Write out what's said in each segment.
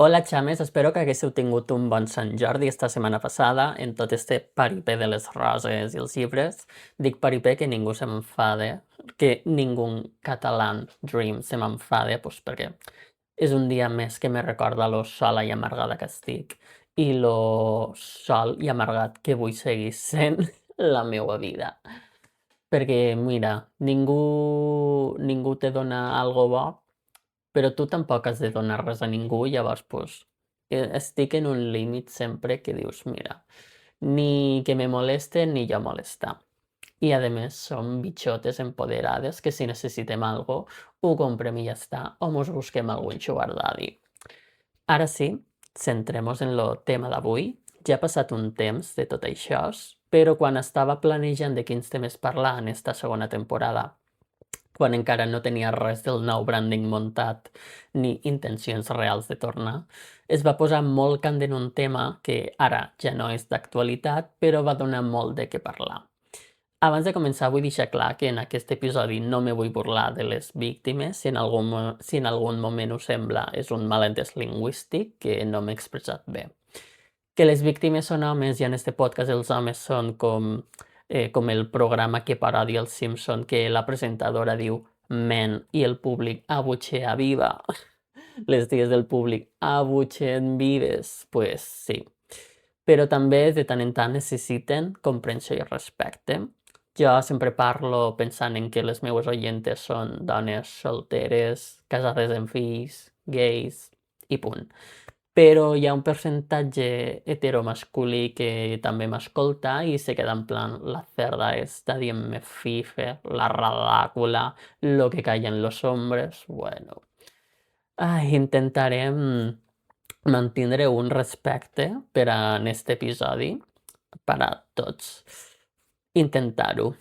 Hola chames, espero que haguéssiu tingut un bon Sant Jordi esta setmana passada en tot este paripé de les roses i els llibres. Dic paripé que ningú se m'enfade, que ningú catalán dream se m'enfade, pues perquè és un dia més que me recorda lo sola i amargada que estic i lo sol i amargat que vull seguir sent la meua vida. Perquè, mira, ningú te dona algo bo, però tu tampoc has de donar res a ningú, llavors pues, estic en un límit sempre que dius, mira, ni que me molesten ni jo molestar. I a més som bitxotes empoderades que si necessitem algo ho comprem i ja està, o mos busquem algun sugar daddy. Ara sí, centrem-nos en lo tema d'avui. Ja ha passat un temps de tot això, però quan estava planejant de quins temes parlar en esta segona temporada, quan encara no tenia res del nou branding muntat ni intencions reals de tornar, es va posar molt candent un tema que ara ja no és d'actualitat, però va donar molt de què parlar. Abans de començar vull deixar clar que en aquest episodi no me vull burlar de les víctimes, si en algun moment ho sembla és un malentès lingüístic que no m'he expressat bé. Que les víctimes són homes i en este podcast els homes són com el programa que parodia els Simpson, que la presentadora diu men i el públic abutxea viva. Les ties del públic abutxen vives, pues sí. Però també de tant en tant necessiten comprensió i respecte. Jo sempre parlo pensant en que les meues oientes són dones solteres, casades amb fills, gais i punt. Però hi ha un percentatge heteromasculí que també m'escolta i se queda en plan la cerda esta dient-me fife, la radàcula, lo que callen los hombres, bueno. Intentarem mantindre un respecte per a en este episodi, per a tots. Intentar-ho.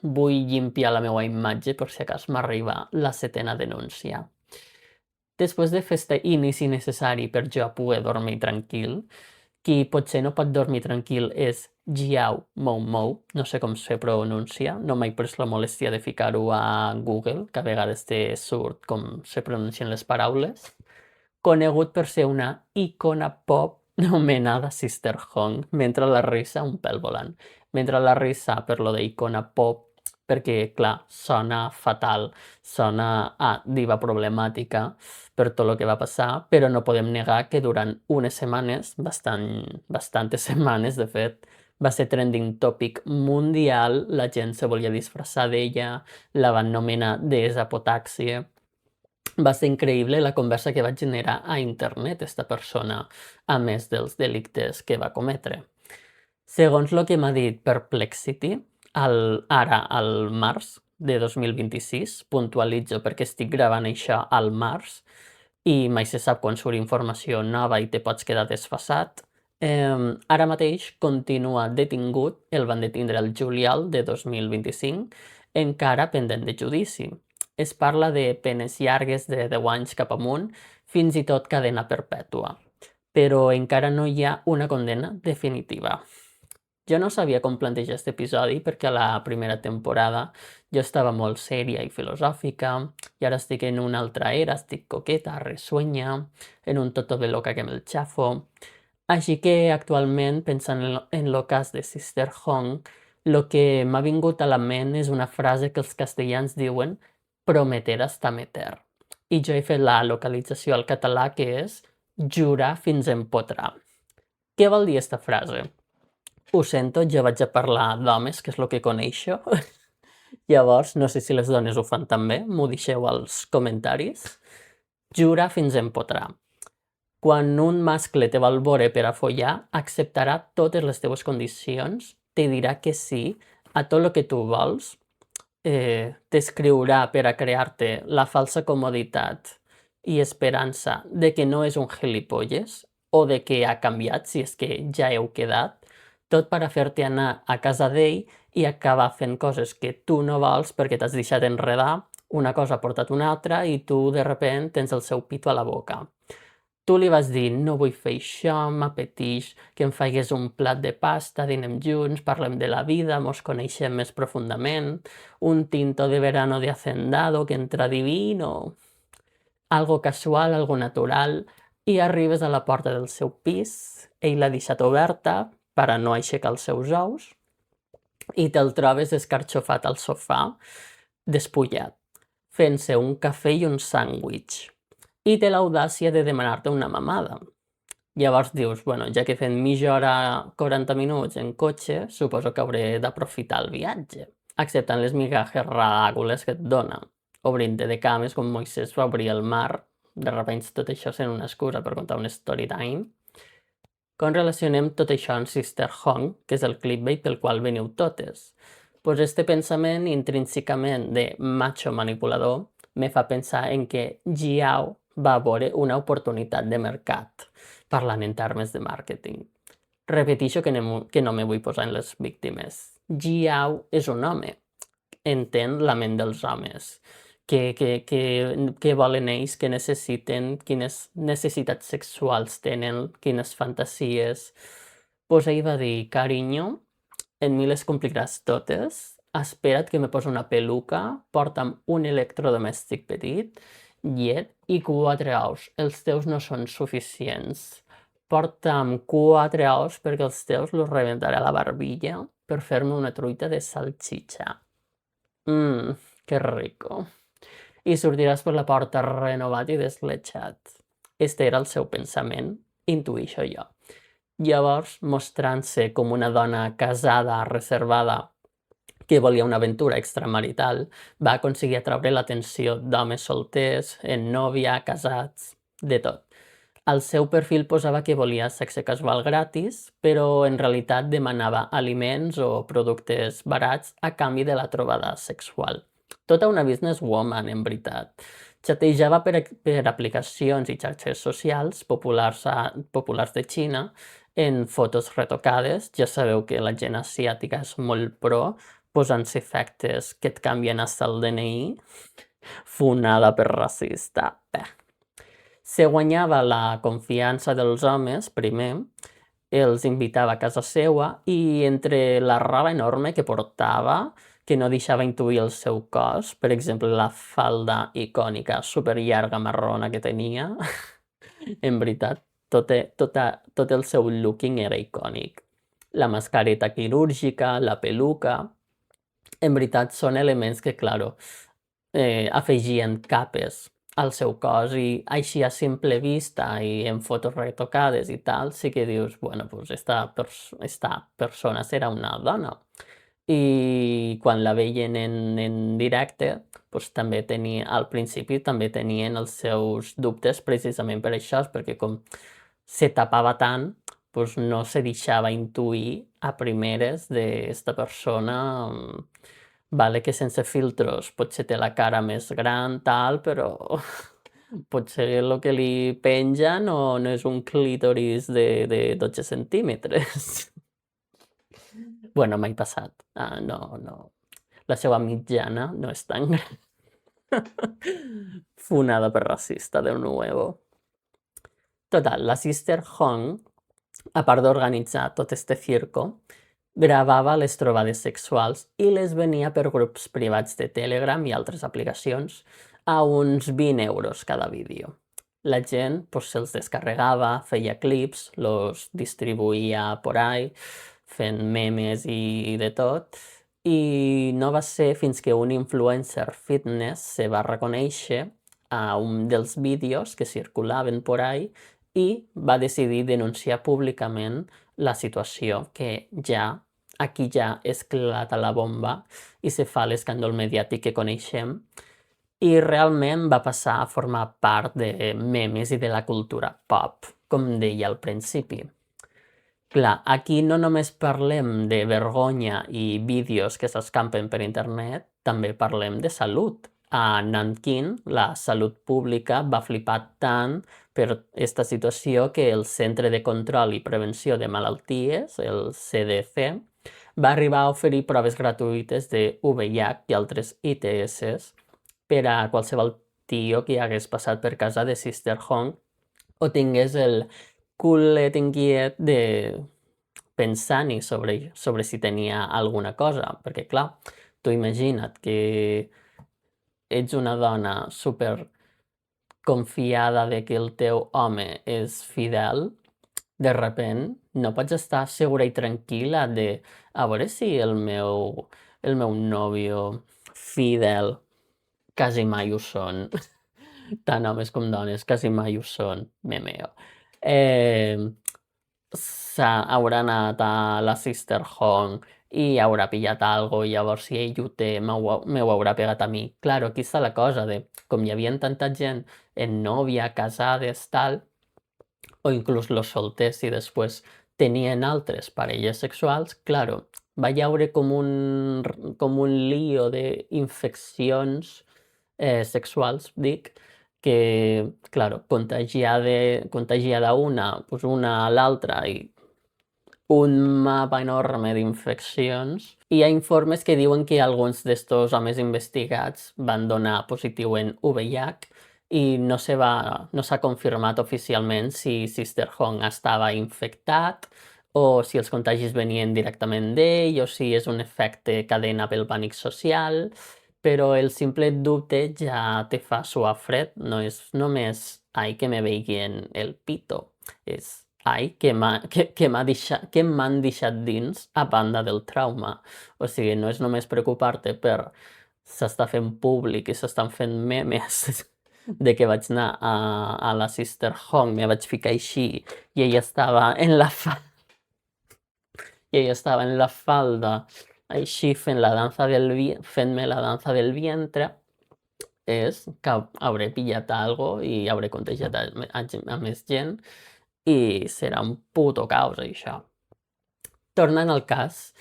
Vull llimpiar la meua imatge per si acas m'arriba la 7ª denúncia. Després de fer este inici necessari per jo poder dormir tranquil, qui potser no pot dormir tranquil és Jiao Mou Mou, no sé com se pronuncia, no m'he pres la molèstia de ficar-ho a Google, que a vegades te surt com se pronuncien les paraules. Conegut per ser una icona pop nomenada Sister Hong, mentre la risa un pèl volant. Mentre la risa per lo d'icona pop, perquè, clar, sona fatal, sona a diva problemàtica per tot el que va passar, però no podem negar que durant unes setmanes, bastantes setmanes, de fet, va ser trending topic mundial, la gent se volia disfressar d'ella, la van nomenar deessa potàxia. Va ser increïble la conversa que va generar a internet esta persona, a més dels delictes que va cometre. Segons el que m'ha dit Perplexity, ara al març de 2026, puntualitzo perquè estic gravant això al març i mai se sap quan surt informació nova i te pots quedar desfasat, ara mateix continua detingut, el van detindre el juliol de 2025, encara pendent de judici. Es parla de penes llargues de 10 anys cap amunt, fins i tot cadena perpètua, però encara no hi ha una condemna definitiva. Jo no sabia com plantejar aquest episodi perquè a la primera temporada jo estava molt sèria i filosòfica i ara estic en una altra era, estic coqueta, risueña, en un toto de loca que me'l xafo. Així que actualment, pensant en lo cas de Sister Hong, lo que m'ha vingut a la ment és una frase que els castellans diuen prometer hasta meter. I jo he fet la localització al català que és jurar fins a empotrar. Què vol dir esta frase? Ho sento, jo vaig a parlar d'homes, que és el que coneixo. Llavors, no sé si les dones ho fan també, m'ho deixeu als comentaris. Jurar fins a empotrar. Quan un mascle te vol veure per a follar, acceptarà totes les teves condicions, te dirà que sí a tot el que tu vols, t'escriurà per a crear-te la falsa comoditat i esperança de que no és un gilipolles o de que ha canviat si és que ja heu quedat, tot per a fer-te anar a casa d'ell i acabar fent coses que tu no vols perquè t'has deixat enredar, una cosa ha portat una altra i tu de repent tens el seu pito a la boca. Tu li vas dir, no vull fer això, m'apeteix que em faigues un plat de pasta, dinem junts, parlem de la vida, mos coneixem més profundament, un tinto de verano de hacendado que entra divino, algo casual, algo natural, i arribes a la porta del seu pis, ell l'ha deixat oberta per a no aixecar els seus ous, i te'l trobes escarxofat al sofà, despullat, fent-se un cafè i un sàndwich, i té l'audàcia de demanar-te una mamada. Llavors dius, bueno, ja que he fet mitja hora, 40 minuts en cotxe, suposo que hauré d'aprofitar el viatge, acceptant les migajes ràgules que et dona, obrint-te de cames com Moisès va obrir el mar, de repente tot això sent una excusa per contar un story time. Com relacionem tot això amb Sister Hong, que és el clickbait pel qual veniu totes? Pues este pensament intrínsecament de macho manipulador me fa pensar en que Jiao va veure una oportunitat de mercat, parlant en termes de màrqueting. Repeteixo que no me vull posar en les víctimes. Jiao és un home, entén la ment dels homes, què volen ells, què necessiten, quines necessitats sexuals tenen, quines fantasies. Pues ell va dir, carinyo, en mi les compliràs totes, espera't que me poso una peluca, porta'm un electrodomèstic petit, llet i 4 ous. Els teus no són suficients. Porta'm 4 ous perquè els teus los rebentaré a la barbilla per fer-me una truita de salchicha. Que rico. I sortiràs per la porta renovat i deslletjat. Este era el seu pensament, intuïxo jo. Llavors, mostrant-se com una dona casada, reservada, que volia una aventura extramarital, va aconseguir atraure l'atenció d'homes solters, en nòvia, casats, de tot. Al seu perfil posava que volia sexe casual gratis, però en realitat demanava aliments o productes barats a canvi de la trobada sexual. Tota una businesswoman, en veritat. Xatejava per aplicacions i xarxes socials populars de Xina en fotos retocades. Ja sabeu que la gent asiàtica és molt pro, posant-se efectes que et canvien hasta el DNI. Funada per racista. Se guanyava la confiança dels homes, primer, els invitava a casa seua i entre la roba enorme que portava, que no deixava intuir el seu cos, per exemple, la falda icònica superllarga marrona que tenia, en veritat, tot el seu looking era icònic. La mascareta quirúrgica, la peluca, en veritat són elements que, claro, afegien capes al seu cos i així a simple vista i en fotos retocades i tal, sí que dius, bueno, pues esta persona serà una dona. I quan la veien en directe, pues també al principi també tenien els seus dubtes precisament per això, perquè com se tapava tant, pues no se deixava intuir a primeres d'esta persona. Vale que sense filtros potser té la cara més gran, tal, però potser el que li penja no és un clítoris de 12 centímetres. Bueno, m'ha passat. No. La seva mitjana no és tan gran. Funada per racista, de nuevo. Total, la Sister Hong, a part d'organitzar tot este circo, gravava les trobades sexuals i les venia per grups privats de Telegram i altres aplicacions a uns 20 euros cada vídeo. La gent pues, se'ls descarregava, feia clips, los distribuïa por ahí, fent memes i de tot, i no va ser fins que un influencer fitness se va reconèixer a un dels vídeos que circulaven por ahí i va decidir denunciar públicament la situació, que aquí ja esclata la bomba i se fa l'escàndol mediàtic que coneixem, i realment va passar a formar part de memes i de la cultura pop, com deia al principi. Clar, aquí no només parlem de vergonya i vídeos que s'escampen per internet, també parlem de salut. A Nanquín, la salut pública va flipar tant per aquesta situació que el Centre de Control i Prevenció de Malalties, el CDC, va arribar a oferir proves gratuïtes de VIH i altres ITS per a qualsevol tio que hagués passat per casa de Sister Hong o tingués el culet inquiet de pensar-hi sobre si tenia alguna cosa. Perquè, clar, tu imagina't que ets una dona super confiada de que el teu home és fidel, de repent no pots estar segura i tranquil·la de a veure si el meu nòvio fidel quasi mai ho són. Tant homes com dones quasi mai ho són, memeo. Haurà anat a la sister home i haurà pillat algo i llavors si ell ho té m'ho haurà pegat a mi. Claro, aquí està la cosa de com hi havia tanta gent en nòvia, casades, tal, o inclús los solters i després tenien altres parelles sexuals, claro, va hi haure com un lío d'infeccions sexuals, dic, que, claro, contagiada una, pues una a l'altra i un mapa enorme d'infeccions. Hi ha informes que diuen que alguns d'estos homes investigats van donar positiu en VIH i no s'ha confirmat oficialment si Sister Hong estava infectat o si els contagis venien directament d'ell o si és un efecte cadena pel pànic social, però el simple dubte ja te fa suar fred, no és només ai que me veien el pito, és ai que m'han deixat dins a banda del trauma. O sigui, no és només preocupar-te per s'està fent públic i s'estan fent memes de que vaig anar a la Sister Hong, me vaig ficar així i ella estava en la falda així fent-me la danza del vientre, és que hauré pillat algo i hauré contagiat a més gent i serà un puto caos això. Tornant al cas,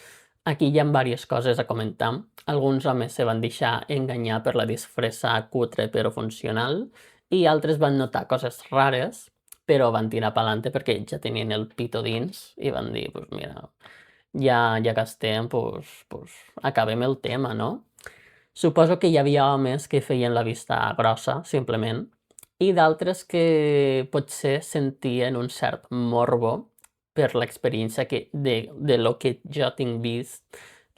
aquí hi ha diverses coses a comentar. Alguns homes se van deixar enganyar per la disfressa cutre però funcional i altres van notar coses rares però van tirar pa'lante perquè ja tenien el pito dins i van dir, pues mira, ja que estem, pues acabem el tema, no? Suposo que hi havia homes que feien la vista grossa, simplement, i d'altres que potser sentien un cert morbo per l'experiència de lo que jo tinc vist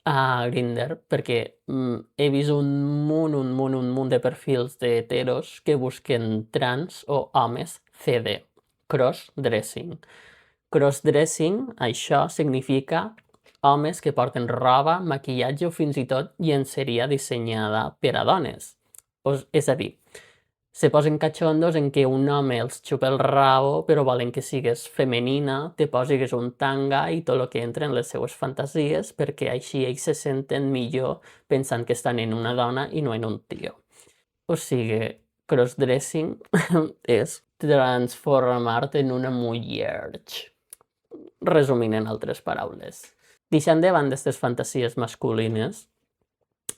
a Grindr, perquè he vist un munt de perfils d'heteros que busquen trans o homes CD, cross-dressing. Cross-dressing, això significa homes que porten roba, maquillatge o fins i tot llenceria dissenyada per a dones. És a dir, se posen cachondos en què un home els xupa el rabo però volen que sigues femenina, te posis un tanga i tot el que entra en les seues fantasies perquè així ells se senten millor pensant que estan en una dona i no en un tio. O sigui, crossdressing és transformar-te en una muller. Resumint en altres paraules. Deixant de banda aquestes fantasies masculines,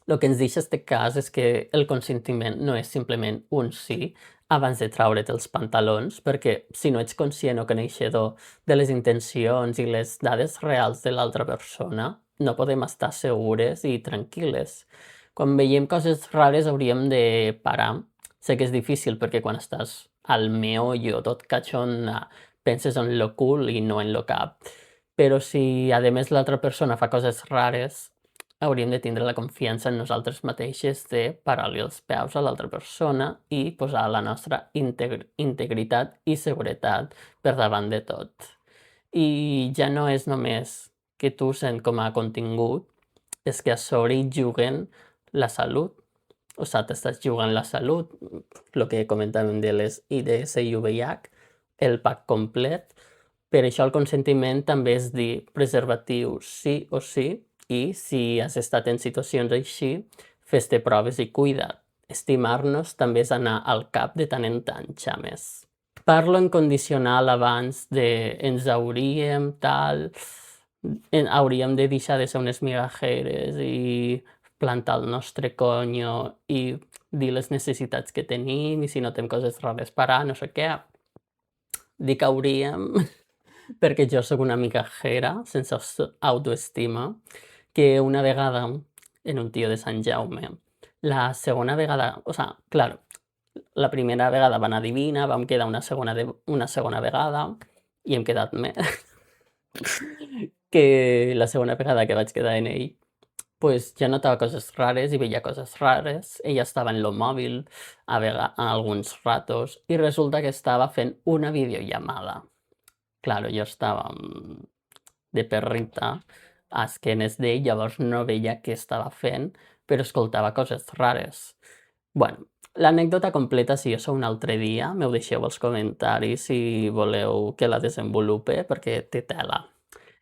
el que ens deixa este cas és que el consentiment no és simplement un sí abans de traure't els pantalons, perquè si no ets conscient o coneixedor de les intencions i les dades reals de l'altra persona, no podem estar segures i tranquil·les. Quan veiem coses rares hauríem de parar. Sé que és difícil perquè quan estàs al meollo, tot cachonda, penses en lo cool i no en lo cap. Però si, a més, l'altra persona fa coses rares, hauríem de tindre la confiança en nosaltres mateixes de parar-li els peus a l'altra persona i posar la nostra integritat i seguretat per davant de tot. I ja no és només que tu sent com a contingut, és que a sobre hi juguen la salut. O sigui, t'estàs jugant la salut, el que comentàvem de les IDS i VIH, el pack complet. Per això el consentiment també és dir preservatiu sí o sí i si has estat en situacions així, fes-te proves i cuida't. Estimar-nos també és anar al cap de tant en tant, xames. Parlo en condicional abans de ens hauríem, tal, hauríem de deixar de ser unes migajeres i plantar el nostre conyo i dir les necessitats que tenim i si notem coses rares parar, no sé què. Dic hauríem perquè jo sóc una migajera sense autoestima que una vegada en un tio de Sant Jaume, la segona vegada, o sigui, clar, la primera vegada va anar divina, vam quedar una segona vegada i hem quedat més. Que la segona vegada que vaig quedar en ell pues ya notaba cosas raras y veía cosas raras. Ella estaba en lo móvil a alguns ratos y resulta que estava fent una videollamada. Claro, jo estava de perrita a esquenes d'ell, llavors no veia què estava fent, però escoltava coses rares. Bueno, l'anècdota completa, si jo sou un altre dia, me ho deixeu als comentaris si voleu que la desenvolupe, perquè té tela.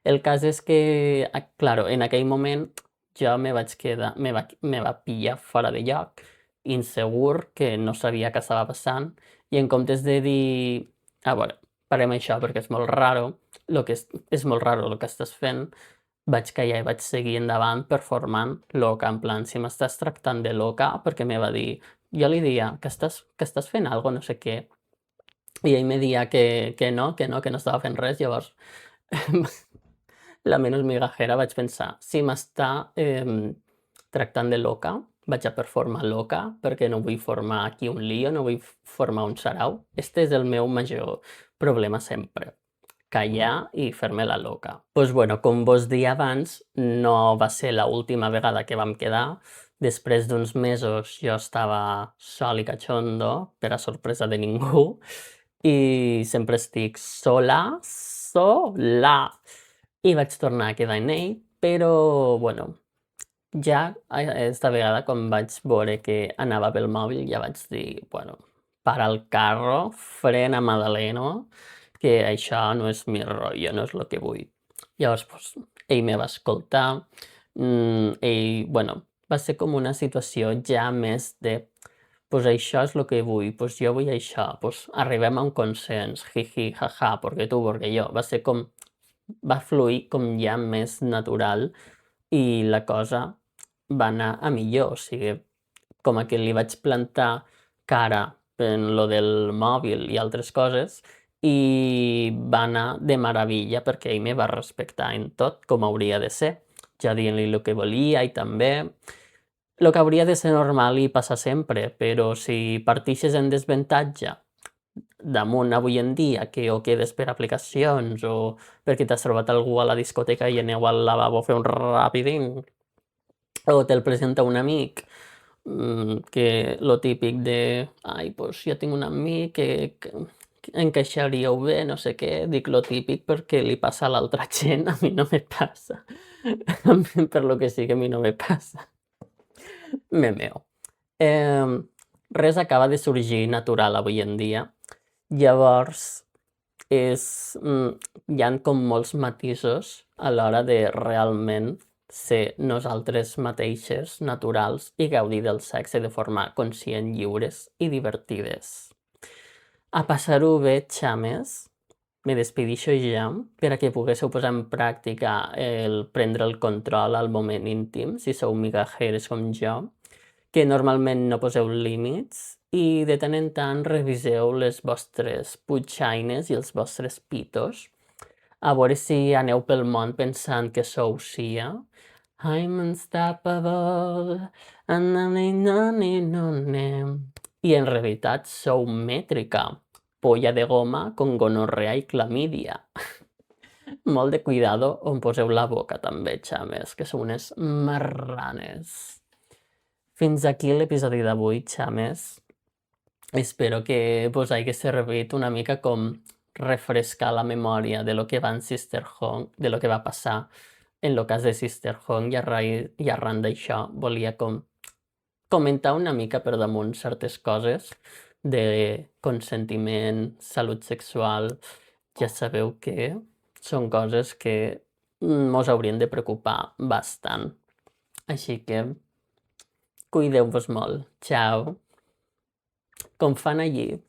El cas és que, claro, en aquell moment jo me vaig quedar, me va pillar fora de lloc, insegur, que no sabia què estava passant, i en comptes de dir, a veure, parem això perquè és molt raro, és molt raro el que estàs fent, vaig callar i vaig seguir endavant performant loca, en plan, si m'estàs tractant de loca, perquè me va dir, jo li dia que estàs fent algo, no sé què, i ell me dia que no estava fent res, llavors la menys migajera vaig pensar, si m'està tractant de loca, vaig a performar loca perquè no vull formar aquí un lío, no vull formar un sarau. Este és el meu major problema sempre, callar i fer-me la loca. Pues bueno, com vos dia abans, no va ser l'última vegada que vam quedar. Després d'uns mesos jo estava sol i cachondo, per a sorpresa de ningú, i sempre estic sola, i vaig tornar a quedar en ell, però bueno, ja esta vegada quan vaig veure que anava pel mòbil ja vaig dir, bueno, para el carro, frena Madaleno, que això no és mi rotllo, no és el que vull. Llavors, pues, ell me va escoltar, bueno, va ser com una situació ja més de pues això és el que vull, pues jo vull això, pues arribem a un consens, jiji, jaja, perquè tu, perquè jo. Va fluir com ja més natural i la cosa va anar a millor, o sigui, com a que li vaig plantar cara en lo del mòbil i altres coses i va anar de meravella perquè ell me va respectar en tot com hauria de ser, ja dient-li el que volia i també el que hauria de ser normal i passar sempre, però si partixes en desavantatge damunt avui en dia que o quedes per aplicacions o perquè t'has trobat algú a la discoteca i aneu al lavabo a fer un rapidín o te'l presenta un amic, que lo típic de ai, pues jo tinc un amic que encaixaríeu bé, no sé què, dic lo típic perquè li passa a l'altra gent, a mi no me passa. Per lo que sigui, a mi no me passa. Me meo. Res acaba de sorgir natural avui en dia. Llavors, hi ha com molts matisos a l'hora de realment ser nosaltres mateixes, naturals, i gaudir del sexe de forma conscient, lliures i divertides. A passar-ho bé, xames, me despedixo ja per a que poguéssiu posar en pràctica el prendre el control al moment íntim, si sou migajeres com jo, que normalment no poseu límits i de tant en tant reviseu les vostres putxaines i els vostres pitos, a veure si aneu pel món pensant que sou Sia. I'm unstoppable, i en realitat sou mètrica, polla de goma con gonorrea i clamídia. Molt de cuidado on poseu la boca també, xames, que sou unes marranes. Fins aquí l'episodi d'avui, xames. Espero que vos hagi servit una mica com refrescar la memòria de lo que va en Sisterhome, de lo que va passar en lo cas de Sisterhome i arran d'això volia comentar una mica per damunt certes coses de consentiment, salut sexual. Ja sabeu que són coses que mos haurien de preocupar bastant. Així que cuideu-vos molt. Ciao. Com fan allí.